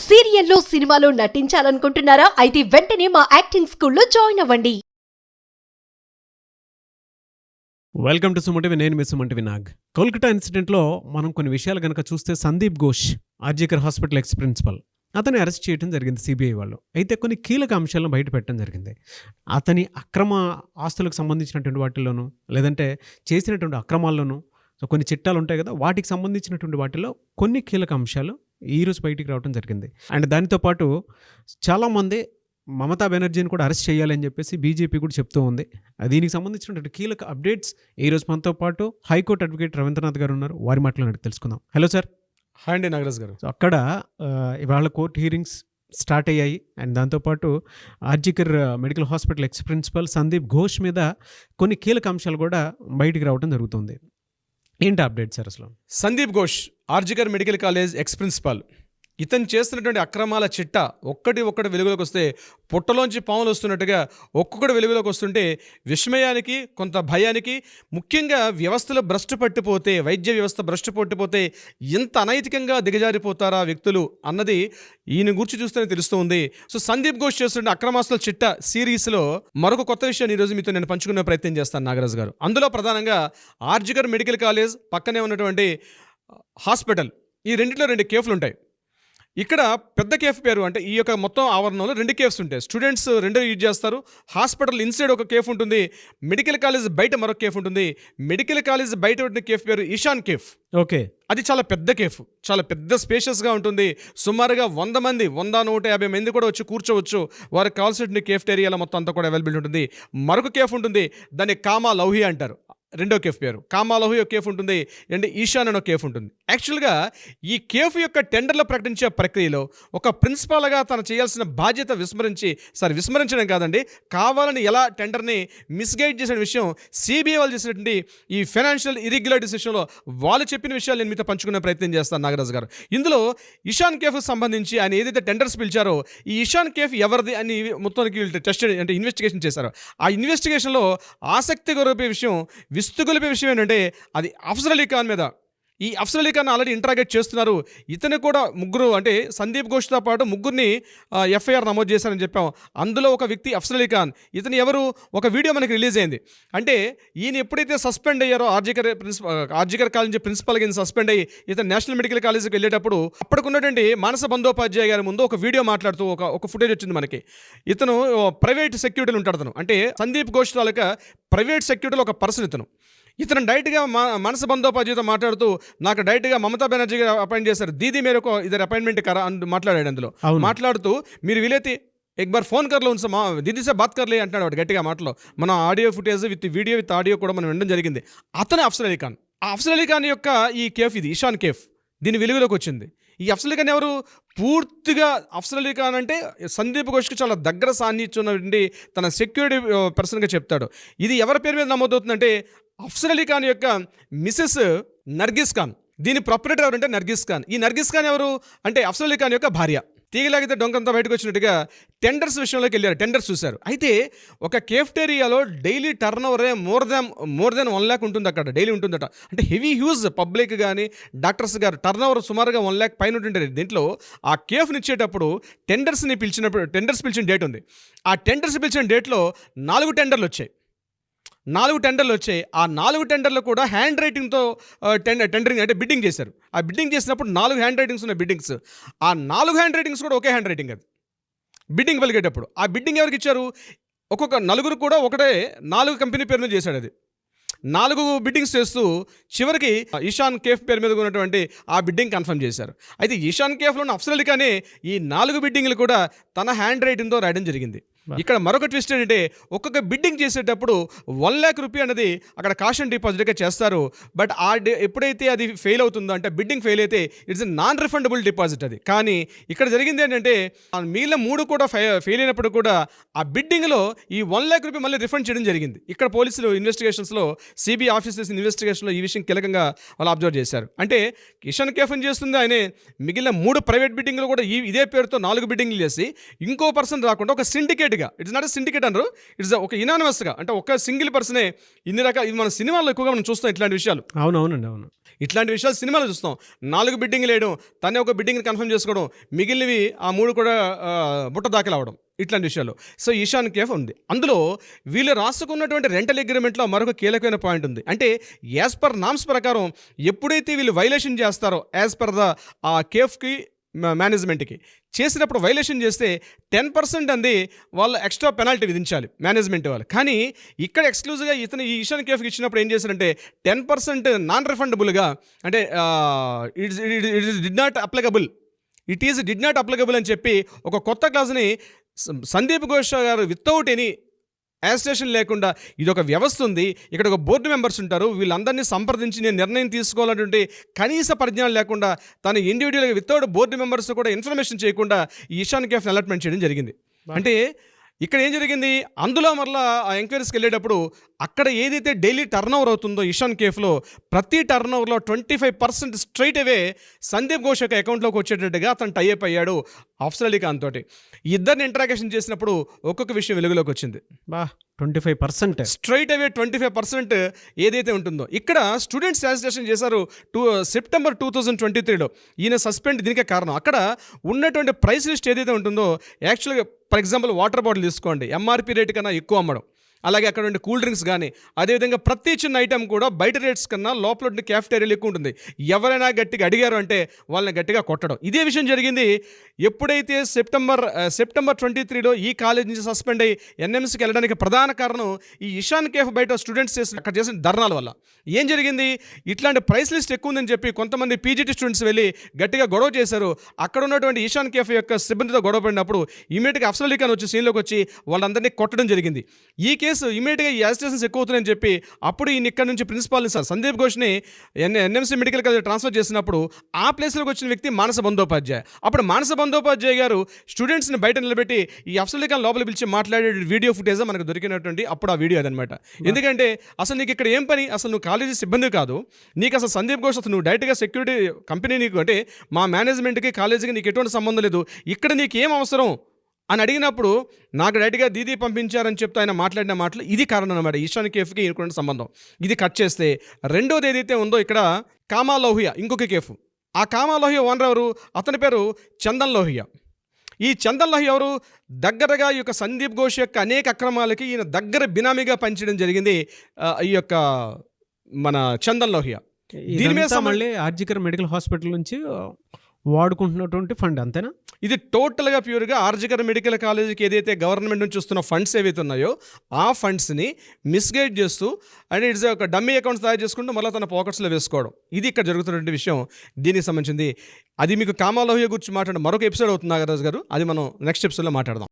సీరియల్లో సినిమాలో నటించాలనుకుంటున్నారా? అయితే వెంటనే మా యాక్టింగ్ స్కూల్లో జాయిన్ అవ్వండి. Welcome to Suman TV. నేను మీ సుమంటివి నాగ్. కోల్కతా ఇన్సిడెంట్లో మనం కొన్ని విషయాలు కనుక చూస్తే Sandeep Ghosh RG Kar hospital ex principal అతన్ని అరెస్ట్ చేయడం జరిగింది సిబిఐ వాళ్ళు. అయితే కొన్ని కీలక అంశాలను బయట పెట్టడం జరిగింది. అతని అక్రమ ఆస్తులకు సంబంధించినటువంటి వాటిల్లోనూ లేదంటే చేసినటువంటి అక్రమాల్లోనూ కొన్ని చిట్టాలు ఉంటాయి కదా, వాటికి సంబంధించినటువంటి వాటిలో కొన్ని కీలక అంశాలు ఈరోజు బయటికి రావడం జరిగింది. అండ్ దానితో పాటు చాలామంది మమతా బెనర్జీని కూడా అరెస్ట్ చేయాలని చెప్పేసి బీజేపీ కూడా చెప్తూ ఉంది. దీనికి సంబంధించినటువంటి కీలక అప్డేట్స్ ఈరోజు మనతో పాటు హైకోర్టు అడ్వకేట్ రవీంద్రనాథ్ గారు ఉన్నారు. వారి మాటలు తెలుసుకుందాం. Hello sir. హాయ్ అండి నాగరాజ్ గారు. సో అక్కడ ఇవాళ కోర్టు హీరింగ్స్ స్టార్ట్ అయ్యాయి. అండ్ దాంతోపాటు RG Kar medical hospital ex principal Sandeep Ghosh మీద కొన్ని కీలక అంశాలు కూడా బయటికి రావడం జరుగుతుంది. ఏంటి అప్డేట్ సార్ అసలు? Sandeep Ghosh RG Kar medical college X principal, ఇతను చేస్తున్నటువంటి అక్రమాల చిట్టా ఒక్కటి వెలుగులోకి వస్తే పుట్టలోంచి పాములు వస్తున్నట్టుగా ఒక్కొక్కటి వెలుగులోకి వస్తుంటే విస్మయానికి, కొంత భయానికి, ముఖ్యంగా వ్యవస్థలో భ్రష్టు పట్టిపోతే, వైద్య వ్యవస్థ భ్రష్టు పట్టిపోతే ఇంత అనైతికంగా దిగజారిపోతారా వ్యక్తులు అన్నది ఈయన గురించి చూస్తేనే తెలుస్తూ ఉంది. సో సందీప్ ఘోష్ చేస్తున్న అక్రమాస్తుల చిట్టా సిరీస్లో మరొక కొత్త విషయాన్ని ఈరోజు మీతో నేను పంచుకునే ప్రయత్నం చేస్తాను నాగరాజ్ గారు. అందులో ప్రధానంగా ఆర్జీకర్ మెడికల్ కాలేజ్ పక్కనే ఉన్నటువంటి హాస్పిటల్, ఈ రెండిట్లో 2 కేఫ్లు ఉంటాయి. ఇక్కడ పెద్ద కేఫ్ పేరు అంటే ఈ యొక్క మొత్తం ఆవరణంలో 2 కేఫ్స్ ఉంటాయి. స్టూడెంట్స్ 2 యూజ్ చేస్తారు. హాస్పిటల్ ఇన్సైడ్ ఒక కేఫ్ ఉంటుంది, మెడికల్ కాలేజ్ బయట మరొక కేఫ్ ఉంటుంది. మెడికల్ కాలేజ్ బయట ఉన్న కేఫ్ పేరు ఈశాన్ కేఫ్. ఓకే, అది చాలా పెద్ద కేఫ్, చాలా పెద్ద స్పేషియస్గా ఉంటుంది. సుమారుగా 100 మంది, 150 మంది కూడా వచ్చి కూర్చోవచ్చు. వారికి కావాల్సిన కేఫ్టేరియాలో మొత్తం అంతా కూడా అవైలబిలిటీ ఉంటుంది. మరొక కేఫ్ ఉంటుంది, దాన్ని కామా లౌహి అంటారు. రెండో కేఫ్ పేరు కామాలోహి ఒక కేఫ్ ఉంటుంది, అండ్ ఈశాన్ అని ఒక కేఫ్ ఉంటుంది. యాక్చువల్గా ఈ కేఫ్ యొక్క టెండర్లు ప్రకటించే ప్రక్రియలో ఒక ప్రిన్సిపాల్గా తను చేయాల్సిన బాధ్యత విస్మరించడం కాదండి, కావాలని ఎలా టెండర్ని మిస్గైడ్ చేసిన విషయం సిబిఐ వాళ్ళు చేసినటువంటి ఈ ఫైనాన్షియల్ ఇర్రెగ్యులారిటీస్ విషయంలో వాళ్ళు చెప్పిన విషయాలు నేను మీతో పంచుకునే ప్రయత్నం చేస్తాను నాగరాజ్ గారు. ఇందులో ఈశాన్ కేఫ్కి సంబంధించి ఆయన ఏదైతే టెండర్స్ పిలిచారో ఈ ఈశాన్ కేఫ్ ఎవరిది అని మొత్తానికి వీళ్ళు టెస్ట్ అంటే ఇన్వెస్టిగేషన్ చేశారు. ఆ ఇన్వెస్టిగేషన్లో ఆసక్తి గొరిపే విషయం, విస్తుగొలిపే విషయం ఏంటంటే అది అఫ్జల్ అలీ ఖాన్ మీద. ఈ అఫ్జల్ అలీ ఖాన్ ఆల్రెడీ ఇంట్రాగేట్ చేస్తున్నారు. ఇతను కూడా ముగ్గురు అంటే సందీప్ ఘోష్తో పాటు ముగ్గురిని ఎఫ్ఐఆర్ నమోదు చేశారని చెప్పాం. అందులో ఒక వ్యక్తి అఫ్జల్ అలీ ఖాన్. ఇతను ఎవరు? ఒక వీడియో మనకి రిలీజ్ అయింది. అంటే ఈయన ఎప్పుడైతే సస్పెండ్ అయ్యారో ఆర్జీకర్ కాలేజ్ ప్రిన్సిపల్గా ఈయన సస్పెండ్ అయ్యి ఇతను నేషనల్ మెడికల్ కాలేజ్కి వెళ్ళేటప్పుడు అప్పటికున్నటువంటి మానస బందోపాధ్యాయ గారి ముందు ఒక వీడియో మాట్లాడుతూ ఒక ఫుటేజ్ వచ్చింది మనకి. ఇతను ప్రైవేట్ సెక్యూరిటీలు ఉంటాడు. అతను అంటే సందీప్ ఘోష్ తాలూకా ప్రైవేట్ సెక్యూరిటీలో ఒక పర్సన్ ఇతను డైరెక్ట్గా మనస బందోపాధ్యాయతో మాట్లాడుతూ నాకు డైరెక్ట్గా మమతా బెనర్జీ గారు అపాయింట్ చేశారు, దీది మేరకు ఇద్దరు అపాయింట్మెంట్ కరా అని మాట్లాడాడు. అందులో మాట్లాడుతూ మీరు వీలైతే ఎక్ బార్ ఫోన్ కర్లో ఉంచా మా దీదీ సే బాత్ కర్లే అంటాడు వాడు గట్టిగా మాటలో. మన audio footage with video with audio కూడా మనం వినడం జరిగింది. అతనే అఫ్జల్ అలీ ఖాన్. ఆ అఫ్జల్ అలీ ఖాన్ యొక్క ఈ కేఫ్ ఇది ఈశాన్ కేఫ్, దీని వెలుగులోకి వచ్చింది. ఈ అఫ్జల్ అలీ ఖాన్ ఎవరు? పూర్తిగా అఫ్జల్ అలీ ఖాన్ అంటే సందీప్ ఘోష్కి చాలా దగ్గర సాన్నిధ్యం తన సెక్యూరిటీ పర్సన్గా చెప్తాడు. ఇది ఎవరి పేరు మీద నమోదవుతుందంటే అఫ్జల్ అలీ ఖాన్ యొక్క మిసెస్ నర్గిస్ ఖాన్. దీని ప్రొపరేటర్ ఎవరంటే నర్గిస్ ఖాన్. ఈ నర్గిస్ ఖాన్ ఎవరు అంటే అఫ్జల్ అలీ ఖాన్ యొక్క భార్య. తీగలాగితే డొంకంతా బయటకు వచ్చినట్టుగా టెండర్స్ విషయంలోకి వెళ్ళారు, టెండర్స్ చూశారు. అయితే ఒక కేఫ్టేరియాలో డైలీ టర్న్ ఓవరే మోర్ దెన్ 1 lakh ఉంటుంది, అక్కడ డైలీ ఉంటుందట. అంటే హెవీ హ్యూజ్ పబ్లిక్ కానీ డాక్టర్స్ గారు టర్న్ ఓవర్ సుమారుగా 1 lakh పైన ఉంటుంటారు. దీంట్లో ఆ కేఫ్ని ఇచ్చేటప్పుడు టెండర్స్ పిలిచిన డేట్ ఉంది. ఆ టెండర్స్ పిలిచిన డేట్లో 4 టెండర్లు వచ్చాయి. ఆ 4 టెండర్లు కూడా హ్యాండ్ రైటింగ్తో టెండరింగ్ అంటే బిడ్డింగ్ చేశారు. ఆ బిడ్డింగ్ చేసినప్పుడు 4 హ్యాండ్ రైటింగ్స్ ఉన్నాయి బిడ్డింగ్స్. ఆ 4 హ్యాండ్ రైటింగ్స్ కూడా ఒకే హ్యాండ్ రైటింగ్. అది బిడ్డింగ్ పలికేటప్పుడు ఆ బిడ్డింగ్ ఎవరికి ఇచ్చారు? ఒక్కొక్క నలుగురు కూడా ఒకటే 4 కంపెనీ పేరు మీద చేశాడు. అది 4 బిడ్డింగ్స్ చేస్తూ చివరికి ఈశాన్ కేఫ్ పేరు మీద ఉన్నటువంటి ఆ బిడ్డింగ్ కన్ఫర్మ్ చేశారు. అయితే ఈశాన్ కేఫ్లో ఉన్న అఫ్జల్ అలీ ఖానే ఈ 4 బిడ్డింగ్లు కూడా తన హ్యాండ్ రైటింగ్తో రాయడం జరిగింది. ఇక్కడ మరొక ట్విస్ట్ ఏంటంటే ఒక్కొక్క బిడ్డింగ్ చేసేటప్పుడు 1 lakh రూపీ అనేది అక్కడ కాషన్ డిపాజిట్గా చేస్తారు. బట్ ఎప్పుడైతే అది ఫెయిల్ అవుతుందో అంటే బిడ్డింగ్ ఫెయిల్ అయితే ఇట్స్ నాన్ రిఫండబుల్ డిపాజిట్ అది. కానీ ఇక్కడ జరిగింది ఏంటంటే మిగిలిన 3 కూడా ఫెయిల్ అయినప్పుడు కూడా ఆ బిడ్డింగ్లో ఈ 1 lakh రూపీ మళ్ళీ రిఫండ్ చేయడం జరిగింది. ఇక్కడ పోలీసులు ఇన్వెస్టిగేషన్స్లో సిబిఐ ఆఫీసర్స్ ఇన్వెస్టిగేషన్లో ఈ విషయం కీలకంగా వాళ్ళు అబ్జర్వ్ చేశారు. అంటే కిషన్ కేఫ్ని చేస్తుంది ఆయనే, మిగిలిన 3 ప్రైవేట్ బిడ్డింగ్లు కూడా ఇదే పేరుతో 4 బిడ్డింగ్లు చేసి ఇంకో పర్సన్ రాకుండా ఒక సిండికేట్ ఉమ్మడిగా, ఇట్స్ నాట్ సిండికేట్ అనరు, ఇట్స్ ఒక ఇనానిమస్గా, అంటే ఒక సింగిల్ పర్సనే ఇన్ని రకాల, ఇది మన సినిమాల్లో ఎక్కువగా మనం చూస్తాం ఇట్లాంటి విషయాలు. అవునవునండి, అవును. ఇట్లాంటి విషయాలు సినిమాలో చూస్తాం. 4 బిడ్డింగ్లు వేయడం, తనే ఒక బిడ్డింగ్ని కన్ఫర్మ్ చేసుకోవడం, మిగిలినవి ఆ 3 కూడా బుట్ట దాఖలు అవ్వడం, ఇట్లాంటి విషయాలు. సో ఈశాన్ కేఫ్ ఉంది. అందులో వీళ్ళు రాసుకున్నటువంటి రెంటల్ అగ్రిమెంట్లో మరొక కీలకమైన పాయింట్ ఉంది. అంటే యాజ్ పర్ నామ్స్ ప్రకారం ఎప్పుడైతే వీళ్ళు వైలేషన్ చేస్తారో యాజ్ పర్ ద ఆ కేఫ్కి మేనేజ్మెంట్కి చేసినప్పుడు వైలేషన్ చేస్తే 10% అంది వాళ్ళు ఎక్స్ట్రా పెనాల్టీ విధించాలి మేనేజ్మెంట్ వాళ్ళు. కానీ ఇక్కడ ఎక్స్క్లూజివ్గా ఇతను ఈ ఈశాన్ కేఫ్కి ఇచ్చినప్పుడు ఏం చేశారంటే 10% నాన్ రిఫండబుల్గా, అంటే ఇట్ డిడ్ నాట్ అప్లికబుల్ అని చెప్పి ఒక కొత్త క్లాజ్ని సందీప్ ఘోష్ గారు వితౌట్ ఎనీ యాజిటేషన్ లేకుండా, ఇది ఒక వ్యవస్థ ఉంది, ఇక్కడ ఒక బోర్డు మెంబర్స్ ఉంటారు, వీళ్ళందరినీ సంప్రదించి నేను నిర్ణయం తీసుకోవాలన్నటువంటి కనీస పరిజ్ఞానం లేకుండా తను ఇండివిజువల్గా వితౌట్ బోర్డు మెంబర్స్ కూడా ఇన్ఫర్మేషన్ చేయకుండా ఈ ఈశాన్ కేఫ్ అలాట్మెంట్ చేయడం జరిగింది. అంటే ఇక్కడ ఏం జరిగింది, అందులో మరలా ఆ ఎంక్వైరీస్కి వెళ్ళేటప్పుడు అక్కడ ఏదైతే డైలీ టర్న్ ఓవర్ అవుతుందో ఈశాన్ కేఫ్లో ప్రతి టర్న్ ఓవర్లో 25% స్ట్రైట్ అవే సందీప్ ఘోష్ యొక్క అకౌంట్లోకి వచ్చేటట్టుగా అతను టైఅప్ అయ్యాడు అఫ్సర్ అలీ ఖాన్ తోటి. ఇద్దరిని ఇంటరాక్షన్ చేసినప్పుడు ఒక్కొక్క విషయం వెలుగులోకి వచ్చింది. 25% స్ట్రైట్ అవే 25% ఏదైతే ఉంటుందో. ఇక్కడ స్టూడెంట్స్ యాజిటేషన్ చేశారు సెప్టెంబర్ 2023లో. ఈయన సస్పెండ్ దీనికే కారణం. అక్కడ ఉన్నటువంటి ప్రైస్ లిస్ట్ ఏదైతే ఉంటుందో, యాక్చువల్గా ఫర్ ఎగ్జాంపుల్ వాటర్ బాటిల్ తీసుకోండి, ఎంఆర్పి రేట్ కన్నా ఎక్కువ అమ్మడం, అలాగే అక్కడ ఉండే కూల్ డ్రింక్స్ కానీ, అదేవిధంగా ప్రతి చిన్న ఐటెం కూడా బయట రేట్స్ కన్నా లోపల ఉండే క్యాఫ్టేరియాలు ఎక్కువ ఉంటుంది. ఎవరైనా గట్టిగా అడిగారు అంటే వాళ్ళని గట్టిగా కొట్టడం. ఇదే విషయం జరిగింది ఎప్పుడైతే సెప్టెంబర్ 23లో ఈ కాలేజ్ నుంచి సస్పెండ్ అయ్యి ఎన్ఎంసీకి వెళ్ళడానికి ప్రధాన కారణం ఈ ఈశాన్ కేఫ్ బయట స్టూడెంట్స్ అక్కడ చేసిన ధర్నాల వల్ల. ఏం జరిగింది, ఇట్లాంటి ప్రైస్ లిస్ట్ ఎక్కువ ఉందని చెప్పి కొంతమంది పీజీటీ స్టూడెంట్స్ వెళ్ళి గట్టిగా గొడవ చేశారు. అక్కడ ఉన్నటువంటి ఈశాన్ కేఫ్ యొక్క సిబ్బందితో గొడవ పడినప్పుడు ఇమీడియట్గా అఫ్సర్ అలీ ఖాన్ వచ్చి సీన్లోకి వచ్చి వాళ్ళందరినీ కొట్టడం జరిగింది. ఈ కేసు ఇమీడియట్గా ఈ యాజిటేషన్స్ ఎక్కువ అవుతున్నాయని చెప్పి అప్పుడు ఈయన ఇక్కడ నుంచి ప్రిన్సిపాల్ని సందీప్ ఘోష్ని ఎన్ఎంసీ మెడికల్ కాలేజ్ ట్రాన్స్ఫర్ చేసినప్పుడు ఆ ప్లేస్లోకి వచ్చిన వ్యక్తి మానస బందోపాధ్యాయ. అప్పుడు మానస బందోపాధ్యాయ గారు స్టూడెంట్స్ని బయట నిలబెట్టి ఈ అఫ్సర్ అలీ ఖాన్ లోపల పిలిచి మాట్లాడే వీడియో ఫుటేజ్ మనకు దొరికినటువంటి అప్పుడు ఆ వీడియో అదనమాట. ఎందుకంటే అసలు నీకు ఇక్కడ ఏం పని, అసలు నువ్వు కాలేజీ సిబ్బంది కాదు, నీకు అసలు సందీప్ ఘోష్ అసలు నువ్వు డైరెక్ట్గా సెక్యూరిటీ కంపెనీ, నీకు అంటే మా మేనేజ్మెంట్కి కాలేజీకి నీకు ఎటువంటి సంబంధం లేదు, ఇక్కడ నీకు ఏం అవసరం అని అడిగినప్పుడు నాకు డైరెక్ట్గా దీదీ పంపించారని చెప్తే ఆయన మాట్లాడిన మాటలు ఇది కారణం అనమాట ఈశాన్ కేఫ్కి ఈయనకున్న సంబంధం. ఇది కట్ చేస్తే రెండోది ఏదైతే ఉందో ఇక్కడ కామా లోహియా ఇంకొక కేఫ్. ఆ కామా లోహియా ఓనర్ ఎవరు, అతని పేరు చందన్ లోహియా. ఈ చందన్ లోహియా ఎవరు, దగ్గరగా ఈ యొక్క సందీప్ ఘోష్ యొక్క అనేక అక్రమాలకి ఈయన దగ్గర బినామీగా పనిచేయడం జరిగింది ఈ యొక్క మన చందన్ లోహియా. దీని మీద మళ్ళీ ఆర్జికర్ మెడికల్ హాస్పిటల్ నుంచి వాడుకుంటున్నటువంటి ఫండ్ అంతేనా? ఇది టోటల్గా ప్యూర్గా ఆర్జికర్ మెడికల్ కాలేజీకి ఏదైతే గవర్నమెంట్ నుంచి వస్తున్న ఫండ్స్ ఏవైతే ఉన్నాయో ఆ ఫండ్స్ని మిస్గైడ్ చేస్తూ అండ్ ఇట్స్ ఒక డమ్మీ అకౌంట్స్ తయారు చేసుకుంటూ మళ్ళీ తన పాకెట్స్లో వేసుకోవడం, ఇది ఇక్కడ జరుగుతున్నటువంటి విషయం. దీనికి సంబంధించింది అది మీకు కామా లోహియా గురించి మాట్లాడే మరొక ఎపిసోడ్ అవుతుంది నాగరాజు గారు, అది మనం నెక్స్ట్ ఎపిసోడ్లో మాట్లాడదాం.